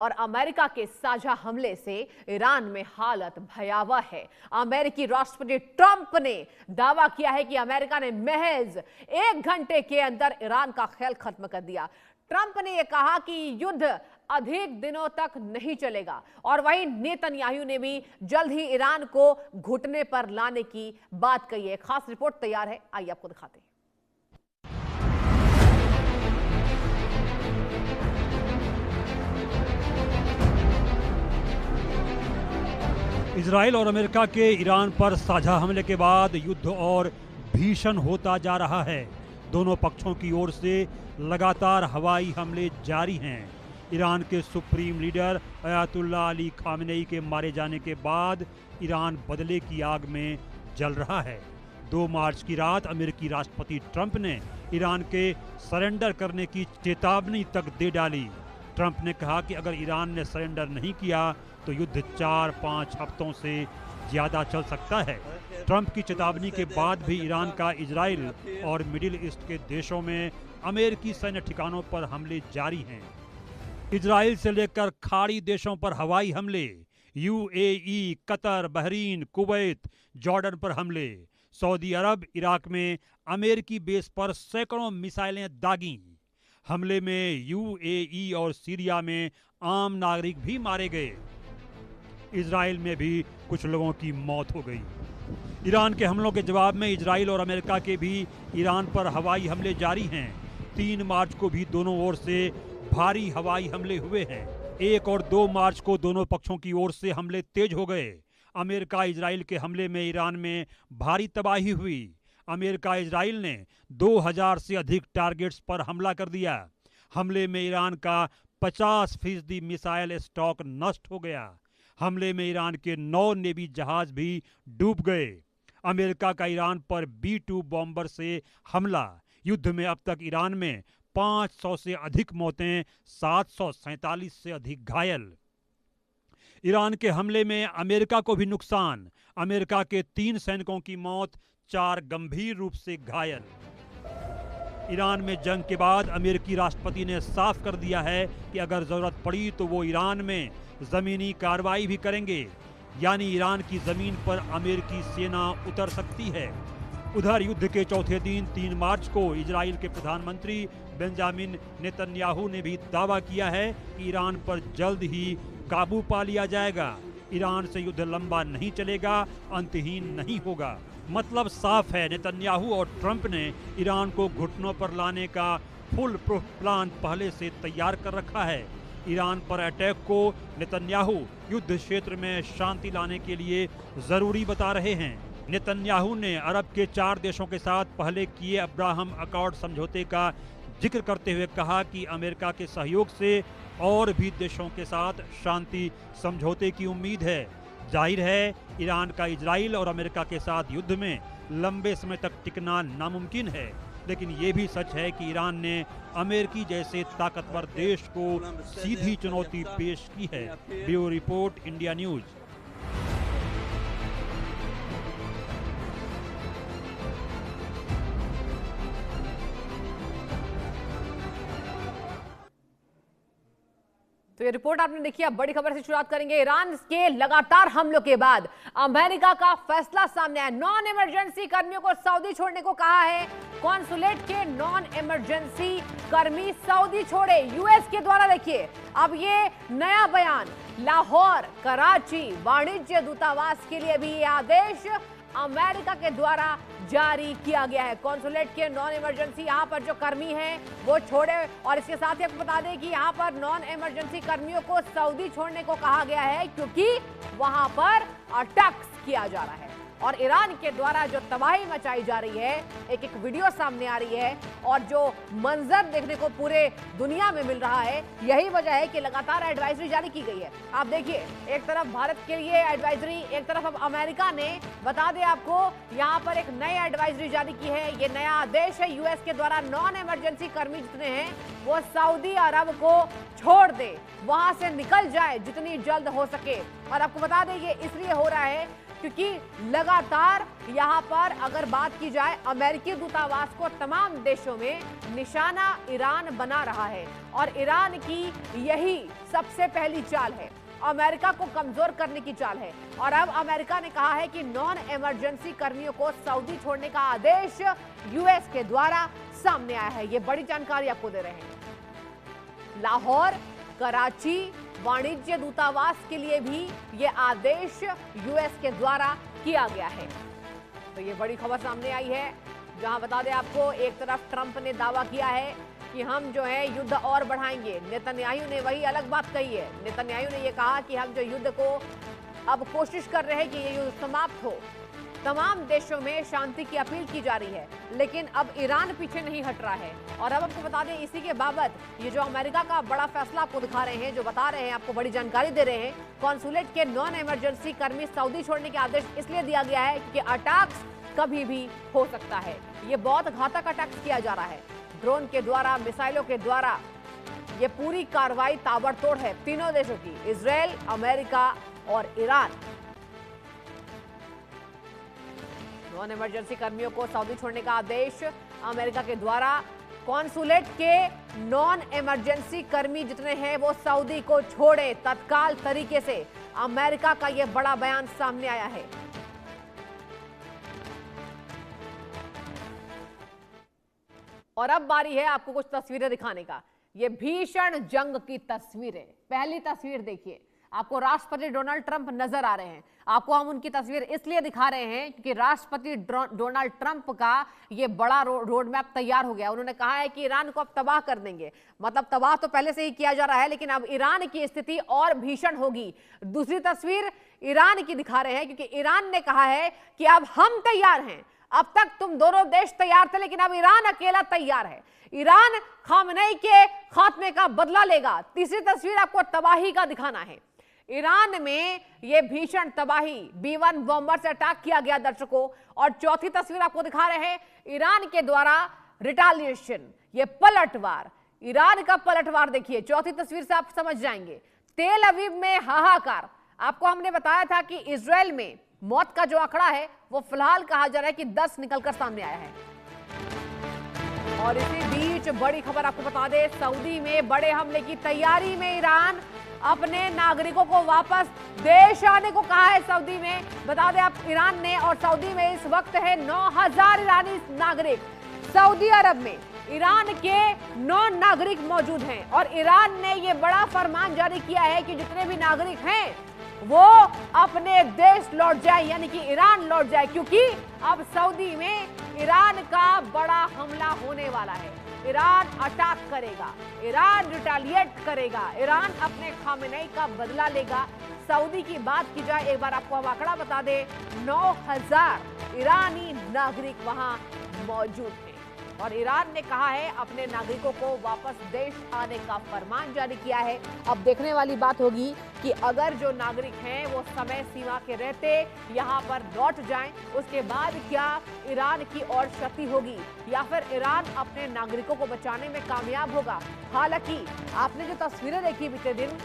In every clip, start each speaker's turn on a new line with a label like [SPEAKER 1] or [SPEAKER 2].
[SPEAKER 1] और अमेरिका के साझा हमले से ईरान में हालत भयावह है। अमेरिकी राष्ट्रपति ट्रंप ने दावा किया है कि अमेरिका ने महज 1 घंटे के अंदर ईरान का खेल खत्म कर दिया। ट्रंप ने यह कहा कि युद्ध अधिक दिनों तक नहीं चलेगा और वहीं नेतन्याहू ने भी जल्द ही ईरान को घुटने पर लाने की बात कही है। खास रिपोर्ट तैयार है, आइए आपको दिखाते हैं।
[SPEAKER 2] इजराइल और अमेरिका के ईरान पर साझा हमले के बाद युद्ध और भीषण होता जा रहा है। दोनों पक्षों की ओर से लगातार हवाई हमले जारी हैं। ईरान के supreme leader Ayatollah Ali Khamenei के मारे जाने के बाद ईरान बदले की आग में जल रहा है। 2 मार्च की रात अमेरिकी राष्ट्रपति ट्रंप ने ईरान के सरेंडर करने की चेतावनी तक दे डाली। ट्रंप ने कहा कि अगर ईरान ने सरेंडर नहीं किया तो युद्ध 4-5 हफ्तों से ज्यादा चल सकता है। ट्रंप की चेतावनी के बाद भी ईरान का इजराइल और मिडिल ईस्ट के देशों में अमेरिकी सैन्य ठिकानों पर हमले जारी हैं। इजराइल से लेकर खाड़ी देशों पर हवाई हमले, UAE, Qatar, Bahrain, Kuwait, Jordan पर हमले, सऊदी अरब, इराक में अमेरिकी बेस पर सैकड़ों मिसाइलें दागी। हमले में यूएई और सीरिया में आम नागरिक भी मारे गए। इजराइल में भी कुछ लोगों की मौत हो गई। ईरान के हमलों के जवाब में इजराइल और अमेरिका के भी ईरान पर हवाई हमले जारी हैं। 3 मार्च को भी दोनों ओर से भारी हवाई हमले हुए हैं। 1 और 2 मार्च को दोनों पक्षों की ओर से हमले तेज हो गए। अमेरिका इजराइल के हमले में ईरान में भारी तबाही हुई। अमेरिका इजराइल ने 2000 से अधिक टारगेट्स पर हमला कर दिया। हमले में ईरान का 50% मिसाइल स्टॉक नष्ट हो गया। हमले में ईरान के 9 नेवी जहाज भी डूब गए। अमेरिका का ईरान पर B-2 बॉम्बर से हमला। युद्ध में अब तक ईरान में 500 से अधिक मौतें, 747 से अधिक घायल। ईरान के हमले में अमेरिका को भी नुकसान। अमेरिका के 3 सैनिकों की मौत, 4 गंभीर रूप से घायल। ईरान में जंग के बाद अमेरिकी राष्ट्रपति ने साफ कर दिया है कि अगर जरूरत पड़ी तो वो ईरान में जमीनी कार्रवाई भी करेंगे, यानी ईरान की जमीन पर अमेरिकी सेना उतर सकती है। उधर युद्ध के चौथे दिन 3 मार्च को इजराइल के प्रधानमंत्री बेंजामिन नेतन्याहू ने भी दावा किया है कि ईरान पर जल्द ही काबू पा लिया जाएगा। ईरान से युद्ध लंबा नहीं चलेगा, अंतहीन नहीं होगा। मतलब साफ है, नेतन्याहू और ट्रंप ने ईरान को घुटनों पर लाने का फुल प्रूफ प्लान पहले से तैयार कर रखा है। ईरान पर अटैक को नेतन्याहू युद्ध क्षेत्र में शांति लाने के लिए जरूरी बता रहे हैं। नेतन्याहू ने अरब के 4 देशों के साथ पहले किए अब्राहम अकॉर्ड समझौते का जिक्र करते हुए कहा कि अमेरिका के सहयोग से और भी देशों के साथ शांति समझौते की उम्मीद है। जाहिर है, ईरान का इजराइल और अमेरिका के साथ युद्ध में लंबे समय तक टिकना नामुमकिन है, लेकिन ये भी सच है कि ईरान ने अमेरिकी जैसे ताकतवर देश को सीधी चुनौती पेश की है। Bureau report, India news.
[SPEAKER 1] तो ये रिपोर्ट आपने देखी। अब बड़ी खबर से शुरुआत करेंगे। ईरान के लगातार हमलों के बाद अमेरिका का फैसला सामने आया। नॉन इमरजेंसी कर्मियों को सऊदी छोड़ने को कहा है। कॉन्सुलेट के नॉन इमरजेंसी कर्मी सऊदी छोड़े यूएस के द्वारा। देखिए अब ये नया बयान। लाहौर, कराची वाणिज्य दूतावास के लिए भी ये आदेश अमेरिका के द्वारा जारी किया गया है। कॉन्सुलेट के नॉन इमरजेंसी यहाँ पर जो कर्मी हैं वो छोड़े, और इसके साथ ही आपको बता दें कि यहाँ पर नॉन इमरजेंसी कर्मियों को सऊदी छोड़ने को कहा गया है क्योंकि वहां पर अटैक्स किया जा रहा है और ईरान के द्वारा जो तबाही मचाई जा रही है। एक एक वीडियो सामने आ रही है और जो मंजर देखने को पूरे दुनिया में मिल रहा है, यही वजह है कि लगातार एडवाइजरी जारी की गई है। आप देखिए, एक तरफ भारत के लिए एडवाइजरी, एक तरफ अब अमेरिका ने, बता दें आपको, यहाँ पर एक नई एडवाइजरी जारी की है। ये नया आदेश है यूएस के द्वारा। नॉन इमरजेंसी कर्मी जितने हैं वो सऊदी अरब को छोड़ दे, वहां से निकल जाए जितनी जल्द हो सके। और आपको बता दें ये इसलिए हो रहा है क्योंकि लगातार यहां पर अगर बात की जाए अमेरिकी दूतावास को तमाम देशों में निशाना ईरान बना रहा है और ईरान की यही सबसे पहली चाल है, अमेरिका को कमजोर करने की चाल है। और अब अमेरिका ने कहा है कि नॉन इमरजेंसी कर्मियों को सऊदी छोड़ने का आदेश यूएस के द्वारा सामने आया है। ये बड़ी जानकारी आपको दे रहे हैं। लाहौर, कराची वाणिज्य दूतावास के लिए भी ये आदेश यूएस के द्वारा किया गया है। तो ये बड़ी खबर सामने आई है, जहां बता दें आपको, एक तरफ ट्रंप ने दावा किया है कि हम जो है युद्ध और बढ़ाएंगे। नेतन्याहू ने वही अलग बात कही है। नेतन्याहू ने यह कहा कि हम जो युद्ध को अब कोशिश कर रहे हैं कि ये युद्ध समाप्त हो। तमाम देशों में शांति की अपील की जा रही है, लेकिन अब ईरान पीछे नहीं हट रहा है। और अब आपको बता दें, इसी के बाबत ये जो अमेरिका का बड़ा फैसला आपको दिखा रहे हैं, जो बता रहे हैं, आपको बड़ी जानकारी दे रहे हैं। कॉन्सुलेट के नॉन इमरजेंसी कर्मी सऊदी छोड़ने के आदेश इसलिए दिया गया है क्योंकि अटैक्स कभी भी हो सकता है। ये बहुत घातक अटैक्स किया जा रहा है, ड्रोन के द्वारा, मिसाइलों के द्वारा। ये पूरी कार्रवाई ताबड़तोड़ है तीनों देशों की, इजराइल, अमेरिका और ईरान। नॉन इमरजेंसी कर्मियों को सऊदी छोड़ने का आदेश अमेरिका के द्वारा। कॉन्सुलेट के नॉन इमरजेंसी कर्मी जितने हैं वो सऊदी को छोड़े तत्काल तरीके से। अमेरिका का यह बड़ा बयान सामने आया है। और अब बारी है आपको कुछ तस्वीरें दिखाने का। ये भीषण जंग की तस्वीरें। पहली तस्वीर देखिए, आपको राष्ट्रपति डोनाल्ड ट्रंप नजर आ रहे हैं। आपको हम उनकी तस्वीर इसलिए दिखा रहे हैं क्योंकि राष्ट्रपति डोनाल्ड ट्रंप का ये बड़ा रोड मैप तैयार हो गया। उन्होंने कहा है कि ईरान को अब तबाह कर देंगे। मतलब तबाह तो पहले से ही किया जा रहा है, लेकिन अब ईरान की स्थिति और भीषण होगी। दूसरी तस्वीर ईरान की दिखा रहे हैं क्योंकि ईरान ने कहा है कि अब हम तैयार हैं। अब तक तुम दोनों देश तैयार थे, लेकिन अब ईरान अकेला तैयार है। ईरान खामनेई के खात्मे का बदला लेगा। तीसरी तस्वीर आपको तबाही का दिखाना है। ईरान में यह भीषण तबाही, B-1 बॉम्बर से अटैक किया गया दर्शकों। और चौथी तस्वीर आपको दिखा रहे हैं, ईरान के द्वारा रिटालिएशन, ये पलटवार, ईरान का पलटवार। देखिए चौथी तस्वीर से आप समझ जाएंगे। तेल अवीव में हाहाकार। आपको हमने बताया था कि इजराइल में मौत का जो आंकड़ा है वो फिलहाल कहा जा रहा है कि 10 निकलकर सामने आया है। और इसी बीच बड़ी खबर आपको बता दें, सऊदी में बड़े हमले की तैयारी में ईरान। अपने नागरिकों को वापस देश आने को कहा है सऊदी में। बता दें आप, ईरान ने, और सऊदी में इस वक्त है 9000 ईरानी नागरिक। सऊदी अरब में ईरान के 9 नागरिक मौजूद हैं और ईरान ने यह बड़ा फरमान जारी किया है कि जितने भी नागरिक हैं वो अपने देश लौट जाए, यानी कि ईरान लौट जाए, क्योंकि अब सऊदी में ईरान का बड़ा हमला होने वाला है। ईरान अटैक करेगा, ईरान रिटालिएट करेगा, ईरान अपने खामेनेई का बदला लेगा। सऊदी की बात की जाए, एक बार आपको हम आंकड़ा बता दें, 9000 ईरानी नागरिक वहां मौजूद हैं और ईरान ने कहा है अपने नागरिकों को वापस देश आने का फरमान जारी किया है। अब देखने वाली बात होगी कि अगर जो नागरिक हैं वो समय सीमा के रहते यहां पर लौट जाएं, उसके बाद क्या ईरान की और क्षति होगी या फिर ईरान अपने नागरिकों को बचाने में कामयाब होगा। हालांकि आपने जो तस्वीरें देखी बीते दिन,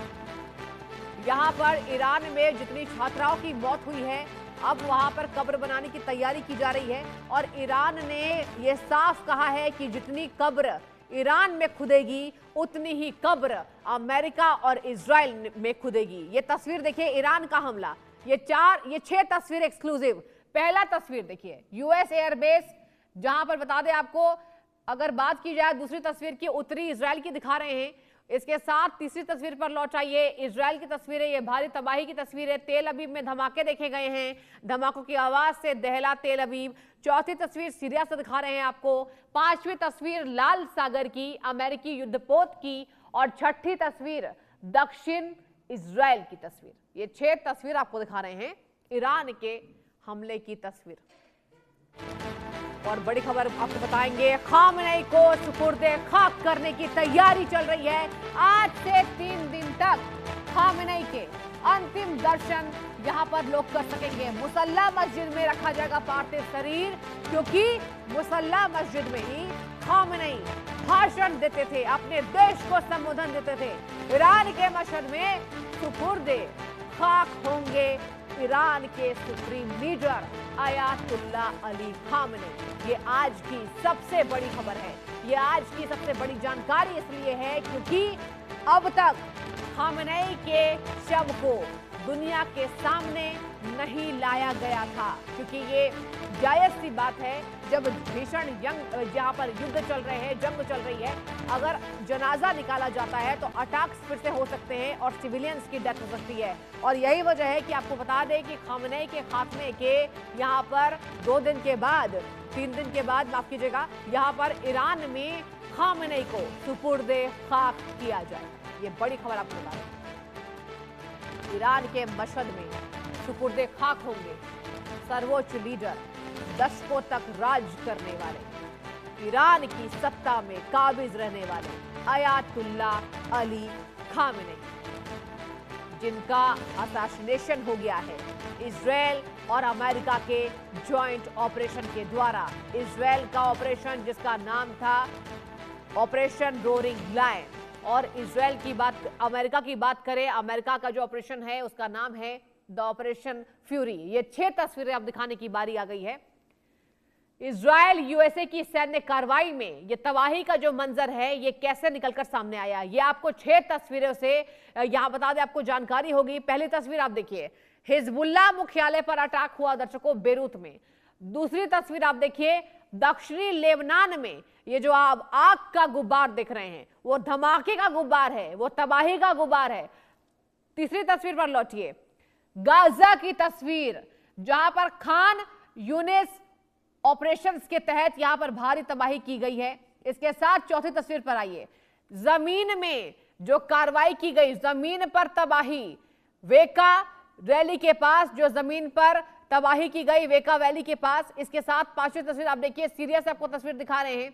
[SPEAKER 1] यहां पर ईरान में जितनी छात्राओं की मौत हुई है, अब वहां पर कब्र बनाने की तैयारी की जा रही है और ईरान ने यह साफ कहा है कि जितनी कब्र ईरान में खुदेगी उतनी ही कब्र अमेरिका और इजराइल में खुदेगी। ये तस्वीर देखिए, ईरान का हमला। ये 6 तस्वीर एक्सक्लूसिव। पहला तस्वीर देखिए, यूएस एयरबेस, जहां पर बता दें आपको, अगर बात की जाए दूसरी तस्वीर की, उत्तरी इजराइल की दिखा रहे हैं। इसके साथ तीसरी तस्वीर पर लौट आइए, इजराइल की तस्वीरें, ये भारी तबाही की तस्वीरें। तेल अवीव में धमाके देखे गए हैं, धमाकों की आवाज से दहला तेल अवीव। चौथी तस्वीर सीरिया से दिखा रहे हैं आपको। पांचवी तस्वीर लाल सागर की, अमेरिकी युद्धपोत की। और छठी तस्वीर दक्षिण इजराइल की तस्वीर। ये 6 तस्वीर आपको दिखा रहे हैं ईरान के हमले की तस्वीर। और बड़ी खबर आपको बताएंगे, खामनेई को सुपुर्दे खाक करने की तैयारी चल रही है। आज से 3 दिन तक खामनेई के अंतिम दर्शन यहां पर लोग कर सकेंगे। मुसल्ला मस्जिद में रखा जाएगा पार्थिव शरीर, क्योंकि मुसल्ला मस्जिद में ही खामनेई भाषण देते थे, अपने देश को संबोधन देते थे। ईरान के मशहद में सुपुर्दे खाक होंगे ईरान के supreme leader Ayatollah Ali Khamenei. ये आज की सबसे बड़ी खबर है, ये आज की सबसे बड़ी जानकारी इसलिए है क्योंकि अब तक खामेनेई के शव को दुनिया के सामने नहीं लाया गया था, क्योंकि ये जायज सी बात है जब भीषण जहां पर युद्ध चल रहे हैं, जंग चल रही है, अगर जनाजा निकाला जाता है तो अटैक्स फिर से हो सकते हैं और सिविलियंस की डेथ हो सकती है। और यही वजह है कि आपको बता दें कि खामेनेई के खात्मे के यहाँ पर 2 दिन के बाद, 3 दिन के बाद माफ कीजिएगा, यहाँ पर ईरान में खामेनेई को सुपुर्दे खाक किया जाए। ये बड़ी खबर आपको बता दें। ईरान के मशहद में सुपुर्दे खाक होंगे सर्वोच्च लीडर, दशकों तक राज करने वाले, ईरान की सत्ता में काबिज रहने वाले अयातुल्लाह अली खामेनेई, जिनका असैसिनेशन हो गया है इजराइल और अमेरिका के जॉइंट ऑपरेशन के द्वारा। इजराइल का ऑपरेशन जिसका नाम था ऑपरेशन रोरिंग लायन, और इजराइल की बात, अमेरिका की बात करें, अमेरिका का जो ऑपरेशन है उसका नाम है द ऑपरेशन फ्यूरी। ये 6 तस्वीरें अब दिखाने की बारी आ गई है। इजराइल यूएसए की सैन्य कार्रवाई में ये तबाही का जो मंजर है ये कैसे निकलकर सामने आया, ये आपको 6 तस्वीरों से यहां बता दें, आपको जानकारी होगी। पहली तस्वीर आप देखिए, हिजबुल्लाह मुख्यालय पर अटैक हुआ दर्शकों बेरूत में। दूसरी तस्वीर आप देखिए, दक्षिणी लेबनान में ये जो आप आग का गुब्बार देख रहे हैं वो धमाके का गुब्बार है, वो तबाही का गुब्बार है। तीसरी तस्वीर पर लौटिए, गाजा की तस्वीर जहां पर खान यूनिस ऑपरेशंस के तहत यहां पर भारी तबाही की गई है। इसके साथ चौथी तस्वीर पर आइए, जमीन में जो कार्रवाई की गई, जमीन पर तबाही, वेका रैली के पास जो जमीन पर तबाही की गई, वेका वैली के पास। इसके साथ 5वीं तस्वीर आप देखिए, सीरिया से आपको तस्वीर दिखा रहे हैं।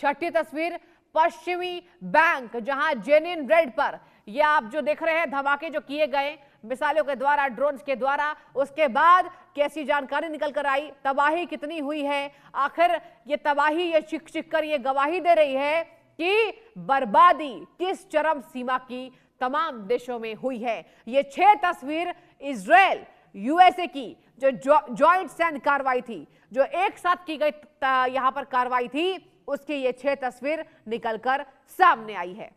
[SPEAKER 1] 6ठी तस्वीर पश्चिमी बैंक, जहां जेनिन रेड पर ये आप जो देख रहे हैं धमाके जो किए गए मिसाइलों के द्वारा, ड्रोन्स के द्वारा, उसके बाद कैसी जानकारी निकल कर आई, तबाही कितनी हुई है, आखिर ये तबाही ये चिक चिक कर ये गवाही दे रही है कि बर्बादी किस चरम सीमा की तमाम देशों में हुई है। ये 6 तस्वीर इजराइल यूएसए की जो जॉइंट सैन्य कार्रवाई थी, जो एक साथ की गई यहां पर कार्रवाई थी, उसकी ये 6 तस्वीर निकलकर सामने आई है।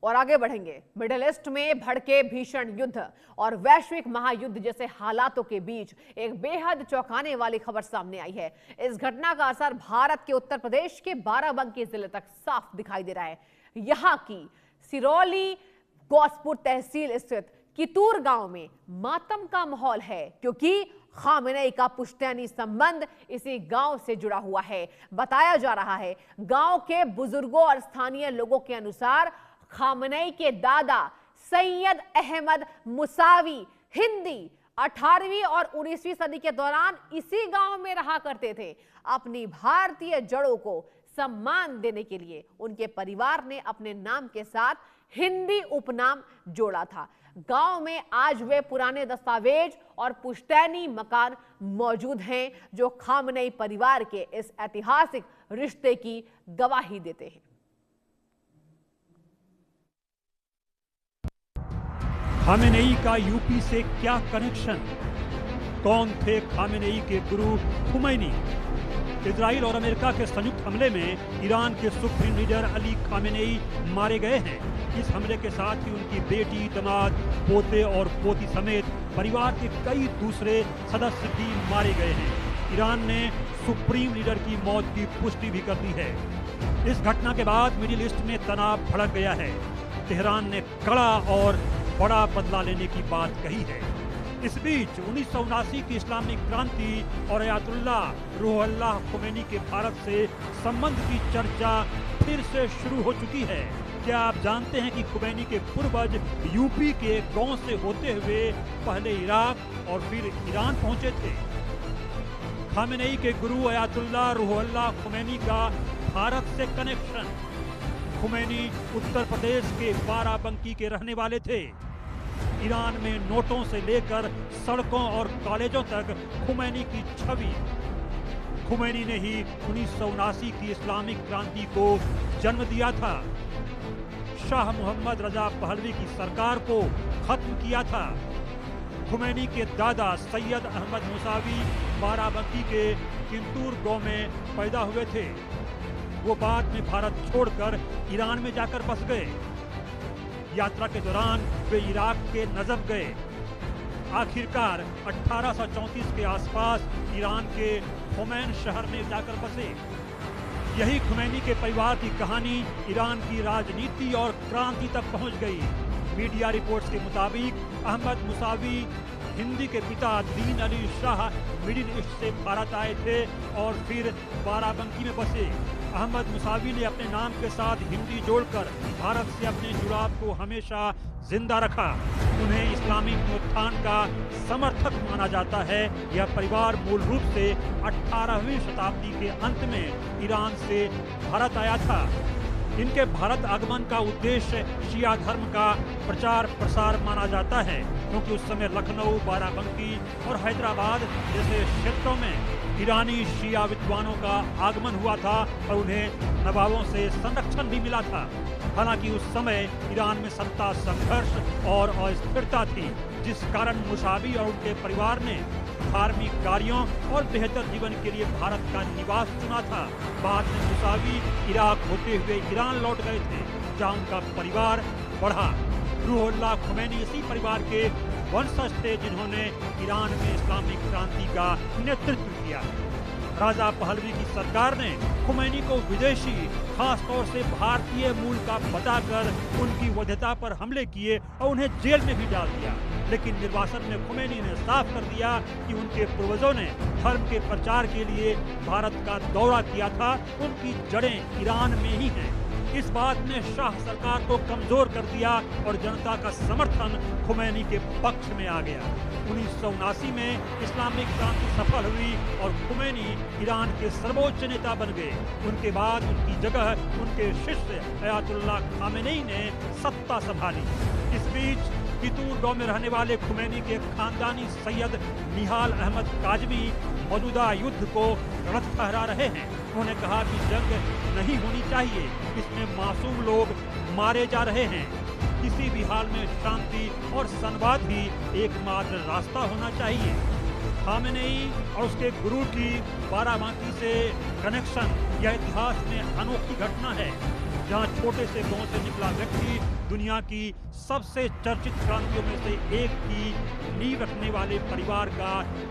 [SPEAKER 1] और आगे बढ़ेंगे, मिडिल ईस्ट में भड़के भीषण युद्ध और वैश्विक महायुद्ध जैसे हालातों के बीच एक बेहद चौंकाने वाली खबर सामने आई है। इस घटना का असर भारत के उत्तर प्रदेश के बाराबंकी जिले तक साफ दिखाई दे रहा है। यहां की सिरौली गौसपुर तहसील स्थित कितूर गांव में मातम का माहौल है, क्योंकि खामेनेई का पुश्तैनी संबंध इसी गांव से जुड़ा हुआ है। बताया जा रहा है गांव के बुजुर्गों और स्थानीय लोगों के अनुसार खामेनेई के दादा सैयद अहमद मुसावी हिंदी 18वीं और 19वीं सदी के दौरान इसी गांव में रहा करते थे। अपनी भारतीय जड़ों को सम्मान देने के लिए उनके परिवार ने अपने नाम के साथ हिंदी उपनाम जोड़ा था। गांव में आज वे पुराने दस्तावेज और पुश्तैनी मकान मौजूद हैं जो खामेनेई परिवार के इस ऐतिहासिक रिश्ते की गवाही देते हैं।
[SPEAKER 2] खामेनेई का यूपी से क्या कनेक्शन? कौन थे खामेनेई के गुरु खुमैनी? इजराइल और अमेरिका के संयुक्त हमले में ईरान के सुप्रीम लीडर अली खामेनेई मारे गए हैं। इस हमले के साथ ही उनकी बेटी, दामाद, पोते और पोती समेत परिवार के कई दूसरे सदस्य भी मारे गए हैं। ईरान ने सुप्रीम लीडर की मौत की पुष्टि भी कर दी है। इस घटना के बाद मिडिल ईस्ट में तनाव भड़क गया है। तेहरान ने कड़ा और बड़ा बदला लेने की बात कही है। इस बीच 1979 की इस्लामिक क्रांति और अयातुल्लाह रूहुल्लाह खुमैनी के भारत से संबंध की चर्चा फिर से शुरू हो चुकी है। क्या आप जानते हैं कि खुमैनी के पूर्वज यूपी के गांव से होते हुए पहले इराक और फिर ईरान पहुंचे थे? खामेनेई के गुरु अयातुल्लाह रूहुल्लाह खुमैनी का भारत से कनेक्शन। खुमैनी उत्तर प्रदेश के बाराबंकी के रहने वाले थे। ईरान में नोटों से लेकर सड़कों और कॉलेजों तक खुमैनी की छवि। खुमैनी ने ही 1979 की इस्लामिक क्रांति को जन्म दिया था। शाह मोहम्मद रजा पहलवी की सरकार को खत्म किया था। खुमैनी के दादा सैयद अहमद मुसावी बाराबंकी के किंतूर गांव में पैदा हुए थे। वो बाद में भारत छोड़कर ईरान में जाकर बस गए। यात्रा के दौरान वे इराक के नजफ गए। आखिरकार 1834 के आसपास ईरान के खुमैन शहर में जाकर बसे। यही खुमैनी के परिवार की कहानी ईरान की राजनीति और क्रांति तक पहुंच गई। मीडिया रिपोर्ट्स के मुताबिक अहमद मुसावी हिंदी के पिता दीन अली शाह मिडिल ईस्ट से भारत आए थे और फिर बाराबंकी में बसे। अहमद मुसावी ने अपने नाम के साथ हिंदी जोड़कर भारत से अपने जुड़ाव को हमेशा जिंदा रखा। उन्हें इस्लामी उत्थान का समर्थक माना जाता है। यह परिवार मूल रूप से 18वीं शताब्दी के अंत में ईरान से भारत आया था। इनके भारत आगमन का उद्देश्य शिया धर्म का प्रचार प्रसार माना जाता है, क्योंकि उस समय लखनऊ, बाराबंकी और हैदराबाद जैसे क्षेत्रों में ईरानी शिया विद्वानों का आगमन हुआ था और उन्हें नवाबों से संरक्षण भी मिला था। हालांकि उस समय ईरान में सत्ता संघर्ष और अस्थिरता थी, जिस कारण मुसावी और उनके परिवार ने धार्मिक कार्यों और बेहतर जीवन के लिए भारत का निवास चुना था। बाद में मुसावी इराक होते हुए ईरान लौट गए थे, जहां उनका परिवार बढ़ा। रूहुल्लाह खुमैनी इसी परिवार के वंशज थे, जिन्होंने ईरान में इस्लामिक क्रांति का नेतृत्व किया। राजा पहलवी की सरकार ने खुमैनी को विदेशी, खासतौर से भारतीय मूल का बताकर उनकी वैधता पर हमले किए और उन्हें जेल में भी डाल दिया। लेकिन निर्वासन में खुमैनी ने साफ कर दिया कि उनके पूर्वजों ने धर्म के प्रचार के लिए भारत का दौरा किया था, उनकी जड़ें ईरान में ही हैं। इस बात ने शाह सरकार को कमजोर कर दिया और जनता का समर्थन खुमैनी के पक्ष में आ गया। 1979 में इस्लामिक क्रांति सफल हुई और खुमैनी ईरान के सर्वोच्च नेता बन गए। उनके बाद उनकी जगह उनके शिष्य अयातुल्लाह खामेनेई ने सत्ता संभाली। इस बीच कितूर गांव में रहने वाले खुमैनी के खानदानी सैयद निहाल अहमद काजमी मौजूदा युद्ध को गलत ठहरा रहे हैं। उन्होंने कहा कि जंग नहीं होनी चाहिए, इसमें मासूम लोग मारे जा रहे हैं। किसी भी हाल में शांति और संवाद ही एकमात्र रास्ता होना चाहिए। खामेनेई और उसके गुरु की बाराबंकी से कनेक्शन यह इतिहास में अनोखी घटना है, जहां छोटे से गांव से निकला व्यक्ति दुनिया की सबसे चर्चित क्रांतियों में से एक की नींव रखने वाले परिवार का